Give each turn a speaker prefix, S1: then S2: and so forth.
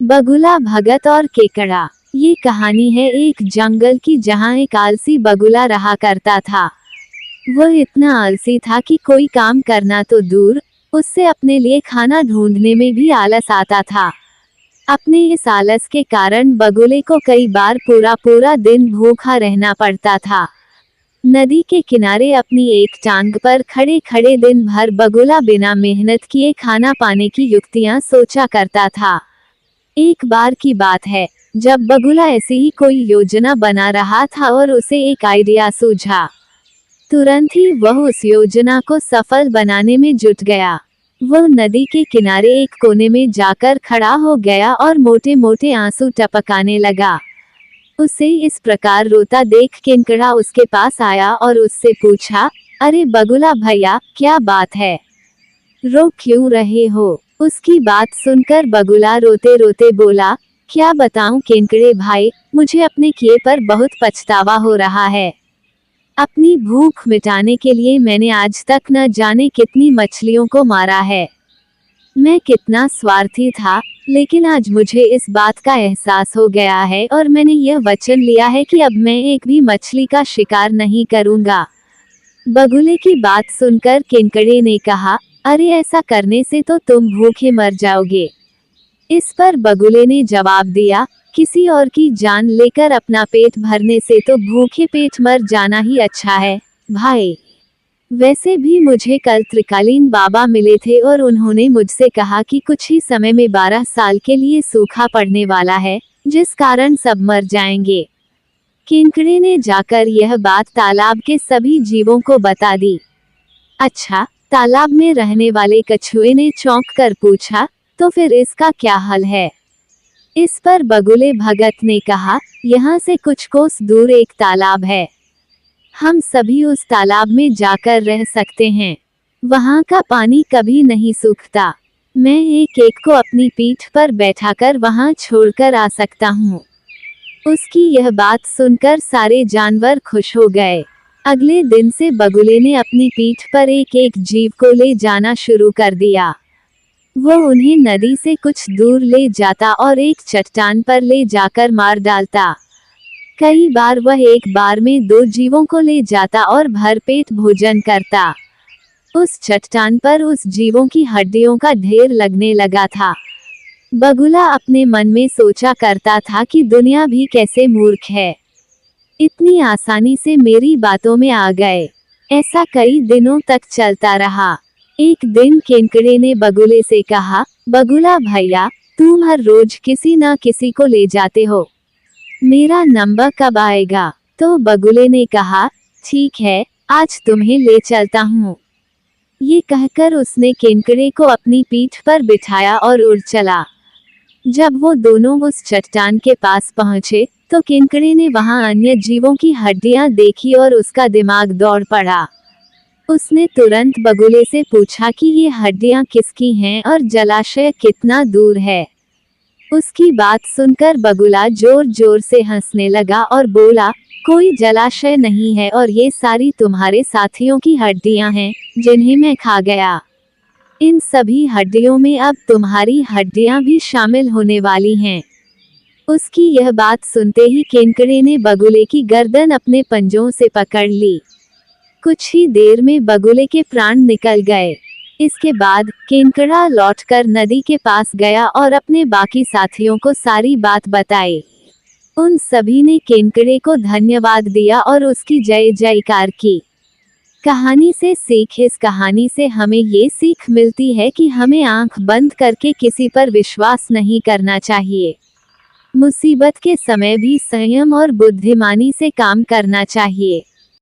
S1: बगुला भगत और केकड़ा। ये कहानी है एक जंगल की जहाँ एक आलसी बगुला रहा करता था। वह इतना आलसी था कि कोई काम करना तो दूर, उससे अपने लिए खाना ढूंढने में भी आलस आता था। अपने इस आलस के कारण बगुले को कई बार पूरा पूरा दिन भूखा रहना पड़ता था। नदी के किनारे अपनी एक टांग पर खड़े खड़े दिन भर बगुला बिना मेहनत किए खाना पाने की युक्तियां सोचा करता था। एक बार की बात है, जब बगुला ऐसे ही कोई योजना बना रहा था और उसे एक आइडिया सूझा। तुरंत ही वह उस योजना को सफल बनाने में जुट गया। वह नदी के किनारे एक कोने में जाकर खड़ा हो गया और मोटे मोटे आंसू टपकाने लगा। उसे इस प्रकार रोता देख केकड़ा उसके पास आया और उससे पूछा, अरे बगुला भैया, क्या बात है? रो क्यों रहे हो? उसकी बात सुनकर बगुला रोते रोते बोला, क्या बताऊं केकड़े भाई, मुझे अपने किए पर बहुत पछतावा हो रहा है। अपनी भूख मिटाने के लिए मैंने आज तक न जाने कितनी मछलियों को मारा है। मैं कितना स्वार्थी था, लेकिन आज मुझे इस बात का एहसास हो गया है और मैंने यह वचन लिया है कि अब मैं एक भी मछली का शिकार नहीं करूंगा। बगुले की बात सुनकर केकड़े ने कहा, अरे ऐसा करने से तो तुम भूखे मर जाओगे। इस पर बगुले ने जवाब दिया, किसी और की जान लेकर अपना पेट भरने से तो भूखे पेट मर जाना ही अच्छा है भाई। वैसे भी मुझे कल त्रिकालीन बाबा मिले थे और उन्होंने मुझसे कहा कि कुछ ही समय में 12 साल के लिए सूखा पड़ने वाला है, जिस कारण सब मर जाएंगे। केकड़े ने जाकर यह बात तालाब के सभी जीवों को बता दी। अच्छा, तालाब में रहने वाले कछुए ने चौंक कर पूछा, तो फिर इसका क्या हल है? इस पर बगुले भगत ने कहा, यहाँ से कुछ कोस दूर एक तालाब है। हम सभी उस तालाब में जाकर रह सकते हैं। वहाँ का पानी कभी नहीं सूखता। मैं एक एक को अपनी पीठ पर बैठाकर वहाँ छोड़कर आ सकता हूँ। उसकी यह बात सुनकर सारे जानवर खुश हो गए। अगले दिन से बगुले ने अपनी पीठ पर एक एक जीव को ले जाना शुरू कर दिया। वह उन्हें नदी से कुछ दूर ले जाता और एक चट्टान पर ले जाकर मार डालता। कई बार वह एक बार में 2 जीवों को ले जाता और भरपेट भोजन करता। उस चट्टान पर उस जीवों की हड्डियों का ढेर लगने लगा था। बगुला अपने मन में सोचा करता था कि दुनिया भी कैसे मूर्ख है, इतनी आसानी से मेरी बातों में आ गए। ऐसा कई दिनों तक चलता रहा। एक दिन केकड़े ने बगुले से कहा, बगुला भैया, तुम हर रोज किसी न किसी को ले जाते हो, मेरा नंबर कब आएगा? तो बगुले ने कहा, ठीक है, आज तुम्हें ले चलता हूँ। ये कहकर उसने केकड़े को अपनी पीठ पर बिठाया और उड़ चला। जब वो दोनों उस चट्टान के पास पहुंचे, तो केकड़े ने वहां अन्य जीवों की हड्डियां देखी और उसका दिमाग दौड़ पड़ा। उसने तुरंत बगुले से पूछा कि ये हड्डियां किसकी हैं और जलाशय कितना दूर है। उसकी बात सुनकर बगुला जोर जोर से हंसने लगा और बोला, कोई जलाशय नहीं है और ये सारी तुम्हारे साथियों की हड्डियां हैं, जिन्हें मैं खा गया। इन सभी हड्डियों में अब तुम्हारी हड्डियां भी शामिल होने वाली हैं। उसकी यह बात सुनते ही केकड़े ने बगुले की गर्दन अपने पंजों से पकड़ ली। कुछ ही देर में बगुले के प्राण निकल गए। इसके बाद केकड़ा लौटकर नदी के पास गया और अपने बाकी साथियों को सारी बात बताई। उन सभी ने केकड़े को धन्यवाद दिया और उसकी जय जयकार की। कहानी से सीख, इस कहानी से हमें ये सीख मिलती है कि हमें आंख बंद करके किसी पर विश्वास नहीं करना चाहिए। मुसीबत के समय भी संयम और बुद्धिमानी से काम करना चाहिए।